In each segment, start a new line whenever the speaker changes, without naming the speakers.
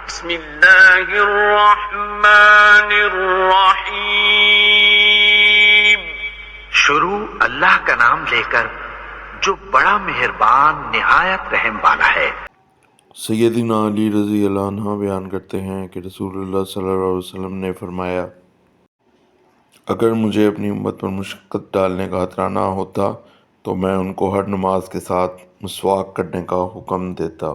بسم اللہ الرحمن الرحیم۔
شروع اللہ کا نام لے کر جو بڑا مہربان نہایت رحم والا ہے۔
سیدنا علی رضی اللہ عنہ بیان کرتے ہیں کہ رسول اللہ صلی اللہ علیہ وسلم نے فرمایا، اگر مجھے اپنی امت پر مشقت ڈالنے کا خطرہ نہ ہوتا تو میں ان کو ہر نماز کے ساتھ مسواک کرنے کا حکم دیتا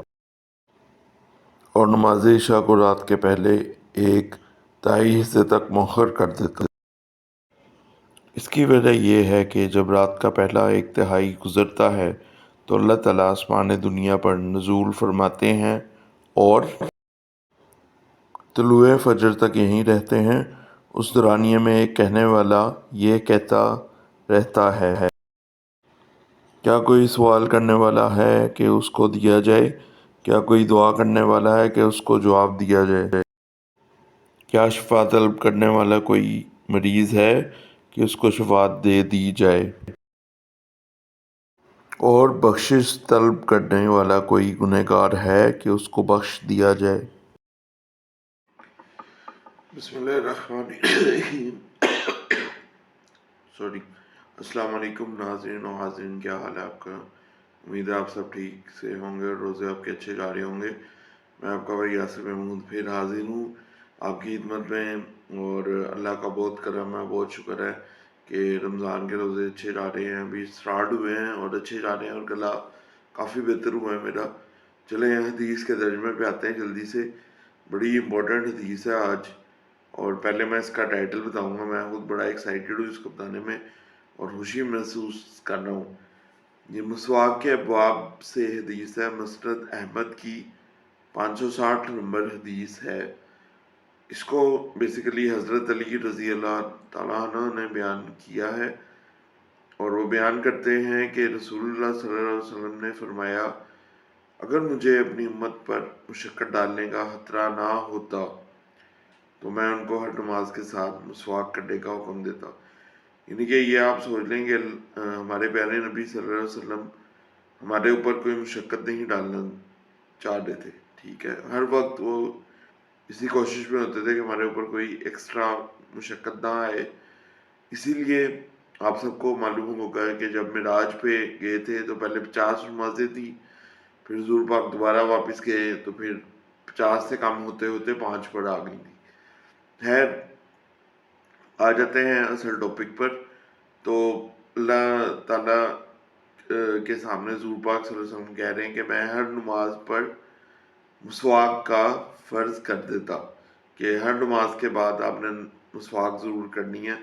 اور نماز عشاء کو رات کے پہلے ایک تہائی حصے تک مؤخر کر دیتا۔ اس کی وجہ یہ ہے کہ جب رات کا پہلا ایک تہائی گزرتا ہے تو اللہ تعالیٰ آسمان دنیا پر نزول فرماتے ہیں اور طلوع فجر تک یہیں رہتے ہیں۔ اس دورانیے میں ایک کہنے والا یہ کہتا رہتا ہے، کیا کوئی سوال کرنے والا ہے کہ اس کو دیا جائے؟ کیا کوئی دعا کرنے والا ہے کہ اس کو جواب دیا جائے؟ کیا شفا طلب کرنے والا کوئی مریض ہے کہ اس کو شفا دے دی جائے؟ اور بخشش طلب کرنے والا کوئی گنہگار ہے کہ اس کو بخش دیا جائے؟ بسم اللہ الرحمن الرحیم۔ السلام علیکم ناظرین و حاضرین، کیا حال ہے آپ کا؟ امید ہے آپ سب ٹھیک سے ہوں گے اور روزے آپ کے اچھے جا رہے ہوں گے۔ میں آپ کا بھائی یاسر محمود پھر حاضر ہوں آپ کی خدمت میں، اور اللہ کا بہت کرم ہے، بہت شکر ہے کہ رمضان کے روزے اچھے جا رہے ہیں، ابھی سٹارٹ ہوئے ہیں اور اچھے جا رہے ہیں اور گلا کافی بہتر ہوا ہے میرا۔ چلیں حدیث کے ترجمے پہ آتے ہیں جلدی سے۔ بڑی امپورٹنٹ حدیث ہے آج، اور پہلے میں اس کا ٹائٹل بتاؤں گا۔ میں خود بڑا ایکسائٹیڈ ہوں اس کو بتانے میں اور خوشی محسوس کر رہا ہوں۔ یہ مسواک کے ابواب سے حدیث ہے، مسند احمد کی 560 نمبر حدیث ہے۔ اس کو بیسیکلی حضرت علی رضی اللہ تعالیٰ عنہ نے بیان کیا ہے، اور وہ بیان کرتے ہیں کہ رسول اللہ صلی اللہ علیہ وسلم نے فرمایا، اگر مجھے اپنی امت پر مشقت ڈالنے کا خطرہ نہ ہوتا تو میں ان کو ہر نماز کے ساتھ مسواک کرنے کا حکم دیتا۔ یعنی کہ یہ آپ سوچ لیں کہ ہمارے پیارے نبی صلی اللہ علیہ وسلم ہمارے اوپر کوئی مشقت نہیں ڈالنا چاہ رہے تھے، ٹھیک ہے؟ ہر وقت وہ اسی کوشش میں ہوتے تھے کہ ہمارے اوپر کوئی ایکسٹرا مشقت نہ آئے۔ اسی لیے آپ سب کو معلوم ہوگا کہ جب معراج پہ گئے تھے تو پہلے 50 نمازیں تھیں، پھر حضور پاک دوبارہ واپس گئے تو پھر 50 سے کم ہوتے ہوتے 5 پر آ گئی تھی۔ خیر، آ جاتے ہیں اصل ٹاپک پر۔ تو اللہ تعالیٰ کے سامنے حضور پاک صلی اللہ علیہ وسلم کہہ رہے ہیں کہ میں ہر نماز پر مسواک کا فرض کر دیتا، کہ ہر نماز کے بعد آپ نے مسواک ضرور کرنی ہے۔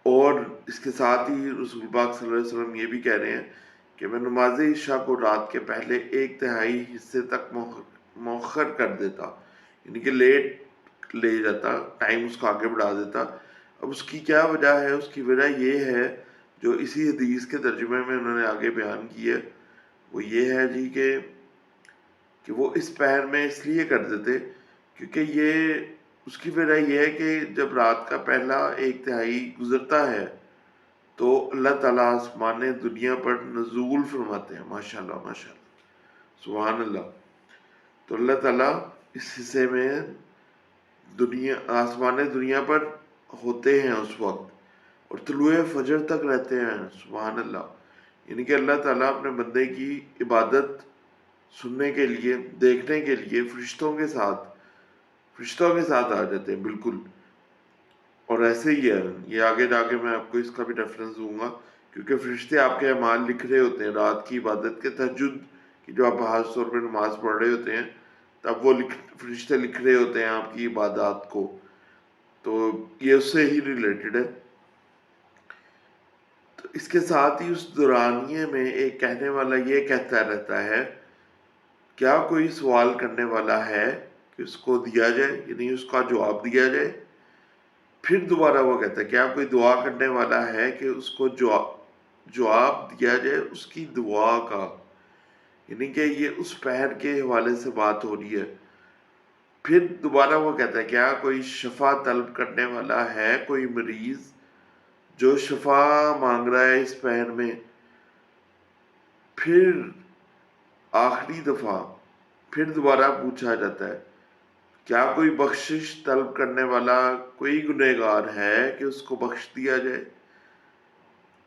اور اس کے ساتھ ہی رسول پاک صلی اللہ علیہ وسلم یہ بھی کہہ رہے ہیں کہ میں نماز عشاء کو رات کے پہلے ایک تہائی حصے تک مؤخر کر دیتا، یعنی کہ لیٹ لے جاتا، ٹائم اس کو آگے بڑھا دیتا۔ اب اس کی کیا وجہ ہے؟ اس کی وجہ یہ ہے جو اسی حدیث کے ترجمے میں انہوں نے آگے بیان کی ہے، وہ یہ ہے جی کہ وہ اس پہر میں اس لیے کر دیتے کیونکہ یہ اس کی وجہ یہ ہے کہ جب رات کا پہلا ایک تہائی گزرتا ہے تو اللہ تعالیٰ آسمان دنیا پر نزول فرماتے ہیں۔ ماشاءاللہ ماشاءاللہ، سبحان اللہ۔ تو اللہ تعالیٰ اس حصے میں آسمان دنیا پر ہوتے ہیں اس وقت، اور طلوع فجر تک رہتے ہیں۔ سبحان اللہ۔ یعنی کہ اللہ تعالیٰ اپنے بندے کی عبادت سننے کے لیے، دیکھنے کے لیے فرشتوں کے ساتھ آ جاتے ہیں، بالکل۔ اور ایسے ہی ہے، یہ آگے جا کے میں آپ کو اس کا بھی ریفرنس دوں گا، کیونکہ فرشتے آپ کے اعمال لکھ رہے ہوتے ہیں رات کی عبادت کے، تہجد کی جو آپ خاص طور پہ نماز پڑھ رہے ہوتے ہیں، تب وہ فرشتے لکھ رہے ہوتے ہیں آپ کی عبادات کو۔ تو یہ اس سے ہی ریلیٹڈ ہے۔ تو اس کے ساتھ ہی اس دورانیے میں ایک کہنے والا یہ کہتا رہتا ہے، کیا کوئی سوال کرنے والا ہے کہ اس کو دیا جائے، یعنی اس کا جواب دیا جائے؟ پھر دوبارہ وہ کہتا ہے، کیا کوئی دعا کرنے والا ہے کہ اس کو جواب دیا جائے اس کی دعا کا؟ یعنی کہ یہ اس پہر کے حوالے سے بات ہو رہی ہے۔ پھر دوبارہ وہ کہتا ہے، کیا کوئی شفا طلب کرنے والا ہے، کوئی مریض جو شفا مانگ رہا ہے اس پہر میں؟ پھر آخری دفعہ پھر دوبارہ پوچھا جاتا ہے کیا کوئی بخشش طلب کرنے والا کوئی گنہگار ہے کہ اس کو بخش دیا جائے؟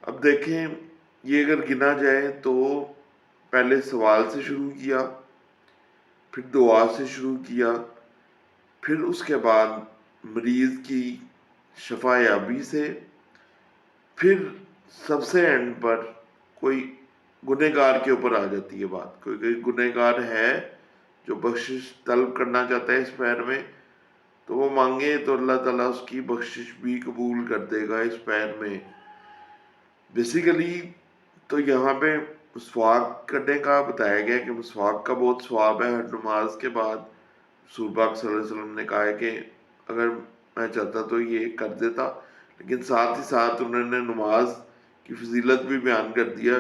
اب دیکھیں، یہ اگر گنا جائے تو پہلے سوال سے شروع کیا، پھر دعا سے شروع کیا، پھر اس کے بعد مریض کی شفا یابی سے، پھر سب سے اینڈ پر کوئی گنہگار کے اوپر آ جاتی ہے بات. کوئی گنہگار ہے جو بخشش طلب کرنا چاہتا ہے اس پیر میں، تو وہ مانگے تو اللہ تعالیٰ اس کی بخشش بھی قبول کر دے گا اس پیر میں. بیسیکلی تو یہاں پہ مسواک کرنے کا بتایا گیا کہ مسواک کا بہت ثواب ہے ہر نماز کے بعد. رسول پاک صلی اللہ علیہ وسلم نے کہا ہے کہ اگر میں چاہتا تو یہ کر دیتا، لیکن ساتھ ہی ساتھ انہوں نے نماز کی فضیلت بھی بیان کر دیا،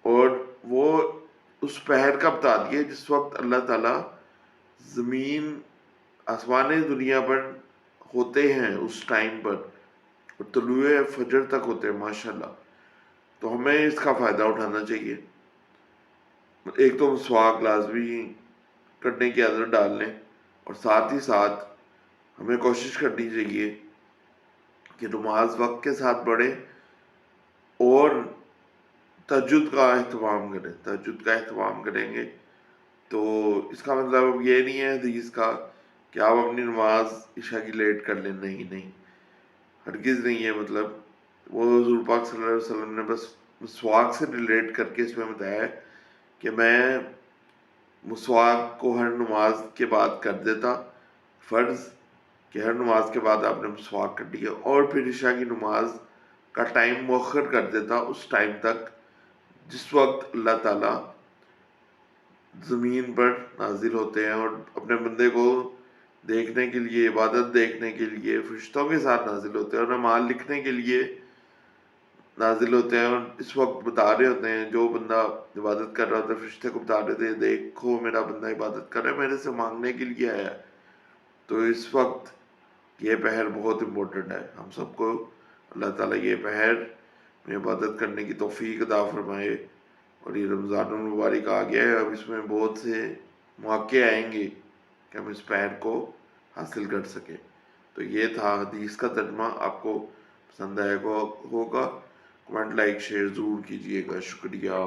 اور وہ اس پہر کا بتا دیا جس وقت اللہ تعالیٰ زمین آسمان دنیا پر ہوتے ہیں اس ٹائم پر، اور طلوع فجر تک ہوتے ہیں ماشاءاللہ. تو ہمیں اس کا فائدہ اٹھانا چاہیے. ایک تو مسواک لازمی کرنے کی عادت ڈال لیں، اور ساتھ ہی ساتھ ہمیں کوشش کرنی چاہیے کہ نماز وقت کے ساتھ پڑھیں اور تہجد کا اہتمام کریں. تہجد کا اہتمام کریں گے تو اس کا مطلب یہ نہیں ہے حدیث کا کہ آپ اپنی نماز عشاء کی لیٹ کر لیں. نہیں، ہرگز نہیں ہے. مطلب وہ حضور پاک صلی اللہ علیہ وسلم نے بس مسواک سے ریلیٹ کر کے اس میں بتایا ہے کہ میں مسواک کو ہر نماز کے بعد کر دیتا، فرض کہ ہر نماز کے بعد آپ نے مسواک کر لیا، اور پھر عشاء کی نماز کا ٹائم مؤخر کر دیتا اس ٹائم تک جس وقت اللہ تعالیٰ زمین پر نازل ہوتے ہیں اور اپنے بندے کو دیکھنے کے لیے، عبادت دیکھنے کے لیے فرشتوں کے ساتھ نازل ہوتے ہیں، اور اعمال لکھنے کے لیے نازل ہوتے ہیں. اور اس وقت بتا رہے ہوتے ہیں، جو بندہ عبادت کر رہا ہوتا ہے فرشتے کو بتا رہے تھے دیکھو میرا بندہ عبادت کر رہا ہے، میرے سے مانگنے کے لیے آیا. تو اس وقت یہ پہر بہت امپورٹنٹ ہے. ہم سب کو اللہ تعالیٰ یہ پہر میں عبادت کرنے کی توفیق عطا فرمائے. اور یہ رمضان المبارک آ گیا ہے، اب اس میں بہت سے مواقع آئیں گے کہ ہم اس پہر کو حاصل کر سکیں. تو یہ تھا حدیث کا ترجمہ. آپ کو پسند آئے ہوگا. کمنٹ، لائک، شیئر ضرور کیجیے گا. شکریہ.